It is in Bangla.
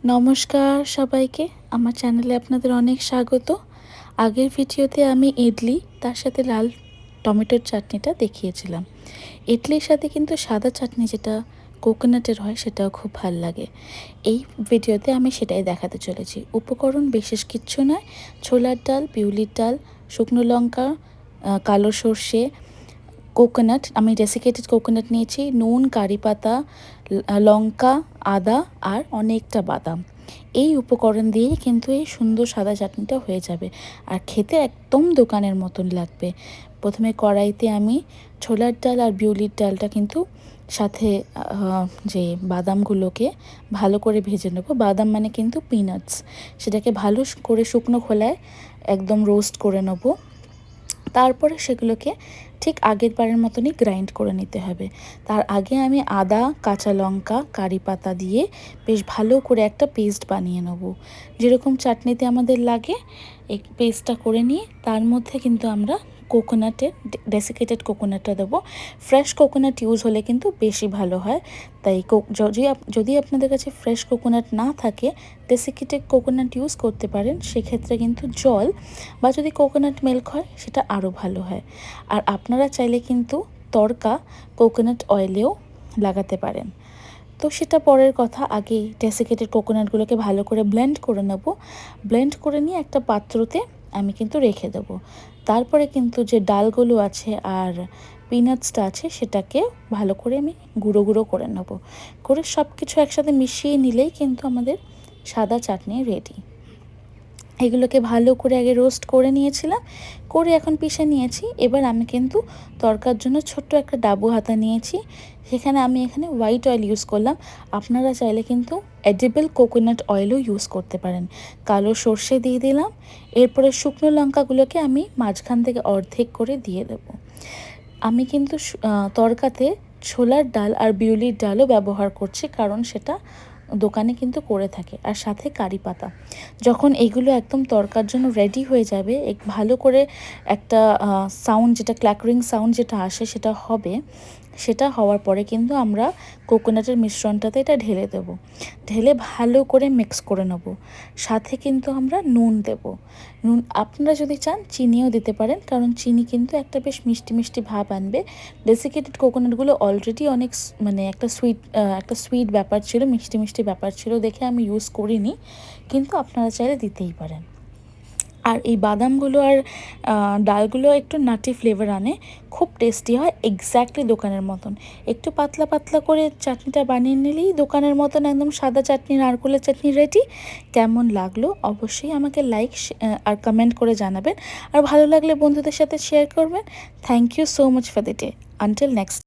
নমস্কার সবাইকে, আমার চ্যানেলে আপনাদের অনেক স্বাগত। আগের ভিডিওতে আমি ইডলি তার সাথে লাল টমেটোর চাটনিটা দেখিয়েছিলাম। ইডলির সাথে কিন্তু সাদা চাটনি যেটা কোকোনাটের হয় সেটাও খুব ভাল লাগে। এই ভিডিওতে আমি সেটাই দেখাতে চলেছি। উপকরণ বিশেষ কিচ্ছু নয়, ছোলার ডাল, বিউলির ডাল, শুকনো লঙ্কা, কালো সর্ষে, কোকোনাট, আমি ডেসিকেটেড কোকোনাট নিয়েছি, নুন, কারি পাতা, লঙ্কা, আদা আর অনেকটা বাদাম। এই উপকরণ দিয়েই কিন্তু এই সুন্দর সাদা চাটনিটা হয়ে যাবে আর খেতে একদম দোকানের মতন লাগবে। প্রথমে কড়াইতে আমি ছোলার ডাল আর বিউলির ডালটা কিন্তু সাথে যে বাদামগুলোকে ভালো করে ভেজে নেব। বাদাম মানে কিন্তু পিনাটস, সেটাকে ভালো করে শুকনো খোলায় একদম রোস্ট করে নেব। তারপরে সেগুলোকে ঠিক আগের বারের মতনই গ্রাইন্ড করে নিতে হবে। তার আগে আমি আদা, কাঁচা লঙ্কা, কারি পাতা দিয়ে বেশ ভালো করে একটা পেস্ট বানিয়ে নেব, যেরকম চাটনিতে আমাদের লাগে। এই পেস্টটা করে নিয়ে তার মধ্যে কিন্তু আমরা কোকোনাটের ডেসিকেটেড কোকোনাটটা দেবো। ফ্রেশ কোকোনাট ইউজ হলে কিন্তু বেশি ভালো হয়। তাই যদি আপনাদের কাছে ফ্রেশ কোকোনাট না থাকে, ডেসিকেটেড কোকোনাট ইউজ করতে পারেন। সেক্ষেত্রে কিন্তু জল বা যদি কোকোনাট মিল্ক হয় সেটা আরও ভালো হয়। আর আপনারা চাইলে কিন্তু তড়কা কোকোনাট অয়েলেও লাগাতে পারেন। তো সেটা পরের কথা, আগে ডেসিকেটেড কোকোনাটগুলোকে ভালো করে ব্লেন্ড করে নেব। ব্লেন্ড করে নিয়ে একটা পাত্রতে আমি কিন্তু রেখে দেব। তারপরে কিন্তু যে ডালগুলো আছে আর পিনাটসটা আছে সেটাকে ভালো করে আমি গুঁড়ো গুঁড়ো করে নেব। করে সব কিছু একসাথে মিশিয়ে নিলেই কিন্তু আমাদের সাদা চাটনি রেডি। এগুলোকে ভালো করে আগে রোস্ট করে নিয়েছিলাম, করে এখন পিষে নিয়েছি। এবার আমি কিন্তু তরকার জন্য ছোট্ট একটা ডাবু হাতা নিয়েছি, সেখানে আমি এখানে হোয়াইট অয়েল ইউজ করলাম। আপনারা চাইলে কিন্তু এডিবল কোকোনাট অয়েলও ইউজ করতে পারেন। কালো সর্ষে দিয়ে দিলাম, এরপরে শুকনো লঙ্কাগুলোকে আমি মাঝখান থেকে অর্ধেক করে দিয়ে দেব। আমি কিন্তু তরকাতে ছোলার ডাল আর বিউলির ডালও ব্যবহার করছি, কারণ সেটা দোকানে কিন্তু করে থাকে, আর সাথে কারি পাতা। যখন এগুলো একদম তরকার জন্য রেডি হয়ে যাবে, ভালো করে একটা সাউন্ড, যেটা ক্ল্যাকরিং সাউন্ড যেটা আসে সেটা হবে। সেটা হওয়ার পরে কিন্তু আমরা কোকোনাটের মিশ্রণটাতে এটা ঢেলে দেব। ঢেলে ভালো করে মিক্স করে নেব। সাথে কিন্তু আমরা নুন দেব। নুন আপনারা যদি চান চিনিও দিতে পারেন, কারণ চিনি কিন্তু একটা বেশ মিষ্টি মিষ্টি ভাব আনবে। ডেসিকেটেড কোকোনাটগুলো অলরেডি অনেক মানে একটা সুইট ব্যাপার ছিল, মিষ্টি মিষ্টি ব্যাপার ছিল দেখে আমি ইউজ করিনি, কিন্তু আপনারা চাইলে দিতেই পারেন। আর এই বাদামগুলো আর ডালগুলো একটু নাটি ফ্লেভার আনে, খুব টেস্টি হয়, এক্স্যাক্টলি দোকানের মতন। একটু পাতলা পাতলা করে চাটনিটা বানিয়ে নিলেই দোকানের মতন একদম সাদা চাটনি, নারকেলের চাটনি রেডি। কেমন লাগলো অবশ্যই আমাকে লাইক আর কমেন্ট করে জানাবেন, আর ভালো লাগলে বন্ধুদের সাথে শেয়ার করবেন। Thank you so much for the day. Until next.